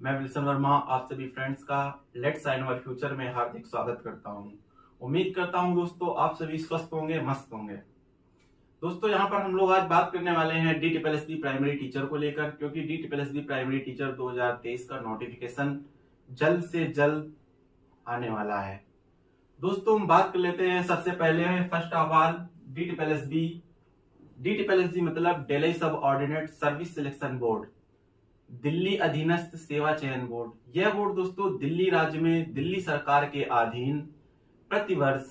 मैं विल्सन वर्मा आप सभी फ्रेंड्स का लेट्स साइन अवर फ्यूचर में हार्दिक स्वागत करता हूं। उम्मीद करता हूं दोस्तों आप सभी स्वस्थ होंगे, मस्त होंगे। दोस्तों यहाँ पर हम लोग आज बात करने वाले हैं DSSB प्राइमरी टीचर को लेकर, क्योंकि DSSB प्राइमरी टीचर 2023 का नोटिफिकेशन जल्द से जल्द आने वाला है। दोस्तों हम बात कर लेते हैं सबसे पहले फर्स्ट ऑफ ऑल DSSB मतलब दिल्ली सब ordinate service selection board, Delhi अधीनस्थ सेवा चयन बोर्ड। यह बोर्ड दोस्तों दिल्ली राज्य में दिल्ली सरकार के अधीन प्रतिवर्ष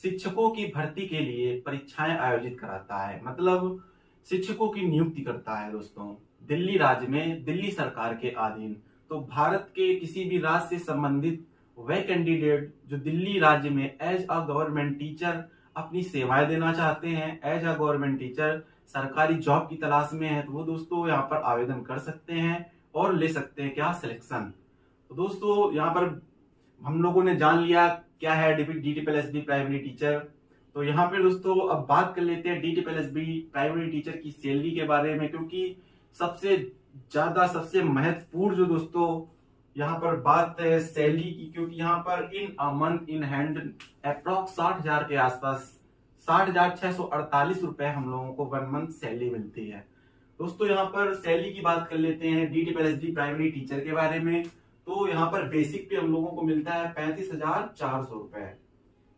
शिक्षकों की भर्ती के लिए परीक्षाएं आयोजित कराता है, मतलब शिक्षकों की नियुक्ति करता है दोस्तों दिल्ली राज्य में दिल्ली सरकार के अधीन। तो भारत के किसी भी राज्य से संबंधित वह कैंडिडेट जो दिल्ली राज्य में एज अ गवर्नमेंट टीचर अपनी सेवाएं देना चाहते हैं, एज अ गवर्नमेंट टीचर सरकारी जॉब की तलाश में है, तो वो दोस्तों यहाँ पर आवेदन कर सकते हैं और ले सकते हैं क्या सिलेक्शन। तो दोस्तों यहाँ पर हम लोगों ने जान लिया क्या है DSSB प्राइमरी टीचर। तो यहाँ पे दोस्तों अब बात कर लेते हैं DSSB प्राइमरी टीचर की सैलरी के बारे में, क्योंकि सबसे महत्वपूर्ण जो दोस्तों यहाँ पर बात है सैलरी की, क्योंकि यहाँ पर in a month in hand approx 60,000 के आसपास 60,648 रुपए हम लोगों को 1 मंथ सैलरी मिलती है। दोस्तों यहाँ पर सैलरी की बात कर लेते हैं DSSB प्राइमरी टीचर के बारे में। तो यहाँ पर बेसिक पे हम लोगों को मिलता है 35,400 रुपए।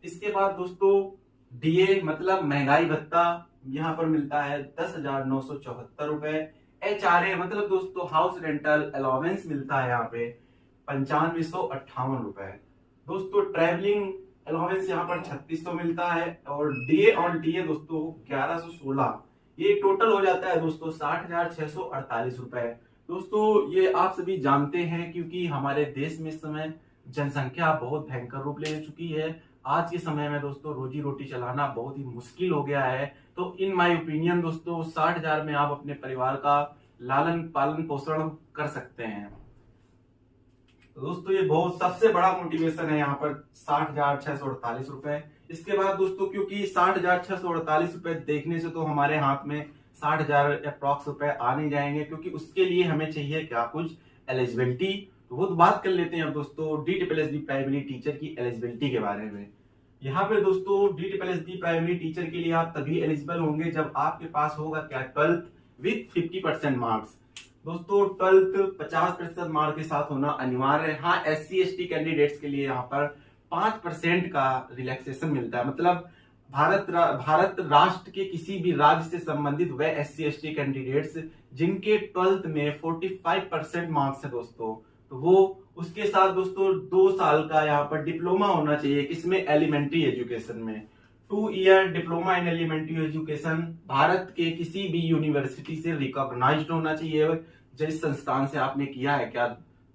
इसके बाद दोस्तों DA मतलब महंगाई भत्ता यहाँ पर मिलता है 10,974 रुपए। HRA मतलब दोस्तों हाउस रेंटल अलाउंस मिलता है यहाँ पे 9558 रुपए। दोस्तों ट्रैवलिंग अलाउंस यहाँ पर 3600 मिलता है और DA ऑन DA दोस्तों 1116। ये टोटल हो जाता है दोस्तों 60,648 रुपए। दोस्तों ये आप सभी जानते हैं, क्योंकि हमारे देश में इस समय जनसंख्या बहुत भयंकर रूप ले चुकी है। आज के समय में दोस्तों रोजी रोटी चलाना बहुत ही मुश्किल हो गया है। तो इन माय ओपिनियन दोस्तों 60,000 में आप अपने परिवार का लालन पालन पोषण कर सकते हैं। तो दोस्तों ये बहुत सबसे बड़ा मोटिवेशन है यहाँ पर 60,648 रुपए। इसके बाद दोस्तों क्योंकि 60,648 रुपए देखने से तो हमारे हाथ में 60,000 अप्रॉक्स रुपए आ नहीं जाएंगे, क्योंकि उसके लिए हमें चाहिए क्या कुछ एलिजिबिलिटी। तो वो बात कर लेते हैं अब दोस्तों DSSB प्राइमरी टीचर की एलिजिबिलिटी के बारे में। यहाँ पे दोस्तों DSSB प्राइमरी टीचर के लिए आप तभी एलिजिबल होंगे जब आपके पास होगा क्या 12th विथ 50% मार्क्स। दोस्तों 12th 50% मार्क के साथ होना अनिवार्य है। हाँ SC/ST कैंडिडेट्स के लिए यहाँ पर 5% का रिलैक्सेशन मिलता है, मतलब भारत राष्ट्र के किसी भी राज्य से संबंधित वह SC/ST कैंडिडेट्स जिनके 12th में 45% मार्क्स है दोस्तों, तो वो उसके साथ दोस्तों 2 साल का यहाँ पर डिप्लोमा होना चाहिए, किसमें एलिमेंट्री एजुकेशन में 2 year diploma in elementary education Bharat के किसी भी यूनिवर्सिटी से रिकॉग्नाइज्ड होना चाहिए। जिस संस्थान से आपने किया है क्या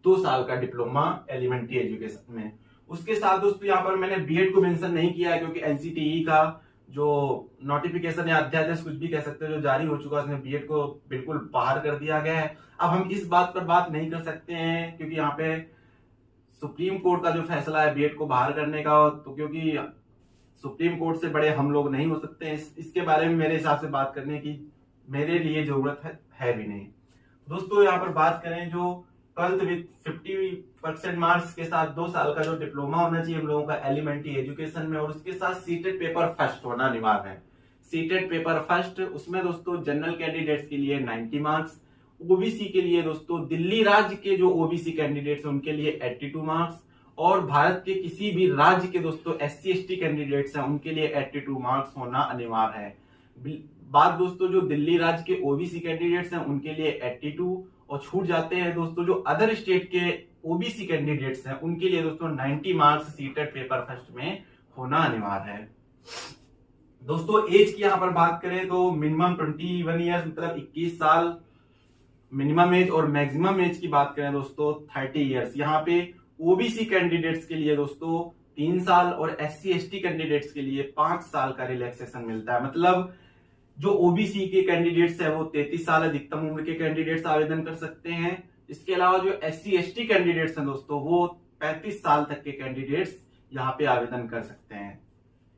2 साल का डिप्लोमा एलिमेंट्री एजुकेशन में। उसके साथ दोस्तों यहाँ पर मैंने बीएड को मेंशन नहीं किया है, क्योंकि NCTE का जो नोटिफिकेशन या अध्यादेश कुछ भी कह सकते हो जो जारी हो चुका है, उसने बीएड को बिल्कुल बाहर कर दिया गया है। अब हम इस बात पर बात नहीं कर सकते हैं, क्योंकि यहाँ पे सुप्रीम कोर्ट का जो फैसला है बीएड को बाहर करने का, तो क्योंकि सुप्रीम कोर्ट से बड़े हम लोग नहीं हो सकते हैं, इसके बारे में मेरे हिसाब से बात करने की मेरे लिए जरूरत है भी नहीं। दोस्तों यहाँ पर बात करें जो 12th विथ 50% मार्क्स के साथ 2 साल का जो डिप्लोमा होना चाहिए हम लोगों का एलिमेंट्री एजुकेशन में, और उसके साथ सीटेड पेपर फर्स्ट होना अनिवार्य है। सीटेड पेपर फर्स्ट उसमें दोस्तों जनरल कैंडिडेट्स के लिए 90 मार्क्स, ओबीसी के लिए दोस्तों दिल्ली राज्य के जो ओबीसी कैंडिडेट्स हैं उनके लिए 82 मार्क्स, और भारत के किसी भी राज्य के दोस्तों SC/ST कैंडिडेट्स हैं उनके लिए 82 मार्क्स होना अनिवार्य है। बात दोस्तों जो दिल्ली राज्य के ओबीसी कैंडिडेट्स हैं उनके लिए 82, और छूट जाते हैं दोस्तों जो अदर स्टेट के ओबीसी कैंडिडेट्स हैं उनके लिए दोस्तों 90 मार्क्स सीटेड पेपर फर्स्ट में होना अनिवार्य है। दोस्तों एज की यहाँ पर बात करें तो मिनिमम 21 ईयर्स मतलब 21 साल मिनिमम एज, और मैक्सिमम एज की बात करें दोस्तों 30 ईयर्स। यहाँ पे ओबीसी कैंडिडेट्स के लिए दोस्तों 3 साल और SC/ST कैंडिडेट्स के लिए 5 साल का रिलैक्सेशन मिलता है, मतलब जो ओबीसी के कैंडिडेट्स है वो 33 साल अधिकतम उम्र के कैंडिडेट्स आवेदन कर सकते हैं। इसके अलावा जो SC/ST कैंडिडेट्स हैं दोस्तों वो 35 साल तक के कैंडिडेट्स यहाँ पे आवेदन कर सकते हैं।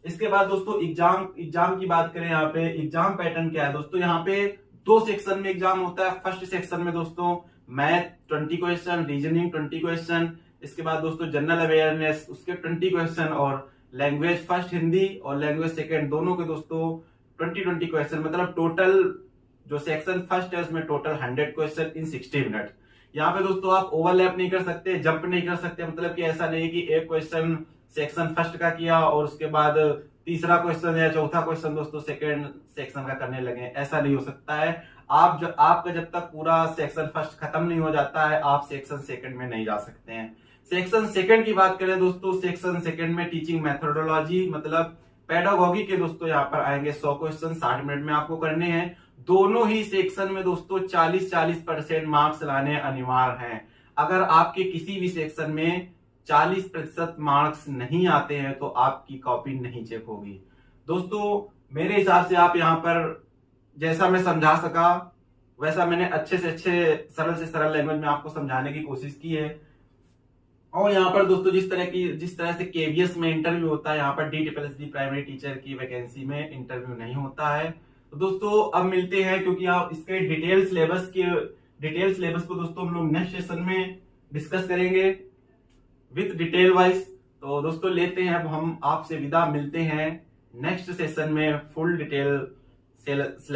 इसके बाद दोस्तों एग्जाम की बात करें, यहाँ पे एग्जाम पैटर्न क्या है दोस्तों, यहाँ पे 2 सेक्शन में एग्जाम होता है। फर्स्ट सेक्शन में दोस्तों मैथ 20 क्वेश्चन, रीजनिंग 20 क्वेश्चन, इसके बाद दोस्तों जनरल अवेयरनेस उसके 20 क्वेश्चन, और लैंग्वेज फर्स्ट हिंदी और लैंग्वेज सेकंड दोनों के दोस्तों 20 क्वेश्चन, मतलब टोटल जो सेक्शन फर्स्ट है उसमें टोटल 100 क्वेश्चन इन 60 मिनट। यहाँ पे दोस्तों आप ओवरलैप नहीं कर सकते, जंप नहीं कर सकते, मतलब कि ऐसा नहीं कि एक क्वेश्चन सेक्शन फर्स्ट का किया और उसके बाद तीसरा क्वेश्चन या चौथा क्वेश्चन दोस्तों सेकंड सेक्शन का करने लगे, ऐसा नहीं हो सकता है। आपका जब तक पूरा सेक्शन फर्स्ट खत्म नहीं हो जाता है आप सेक्शन सेकंड में नहीं जा सकते हैं। सेक्शन सेकंड की बात करें दोस्तों, सेक्शन सेकंड में टीचिंग मेथोडोलॉजी मतलब पेडागोगी के दोस्तों यहाँ पर आएंगे 100 क्वेश्चन 60 मिनट में आपको करने हैं। दोनों ही सेक्शन में दोस्तों 40% मार्क्स लाने अनिवार्य हैं। अगर आपके किसी भी सेक्शन में 40% मार्क्स नहीं आते हैं तो आपकी कॉपी नहीं चेक होगी। दोस्तों मेरे हिसाब से आप यहाँ पर जैसा मैं समझा सका वैसा मैंने अच्छे से सरल लैंग्वेज में आपको समझाने की कोशिश की है। और यहाँ पर दोस्तों जिस तरह से केवीएस में इंटरव्यू होता है, यहाँ पर DSSD प्राइमरी टीचर की वैकेंसी में इंटरव्यू नहीं होता है। तो दोस्तों अब मिलते हैं, क्योंकि आप इसके डिटेल सिलेबस को दोस्तों हम लोग नेक्स्ट सेशन में डिस्कस करेंगे विथ डिटेल वाइज। तो दोस्तों लेते हैं अब हम आपसे विदा, मिलते हैं नेक्स्ट सेशन में फुल डिटेल सिलेबस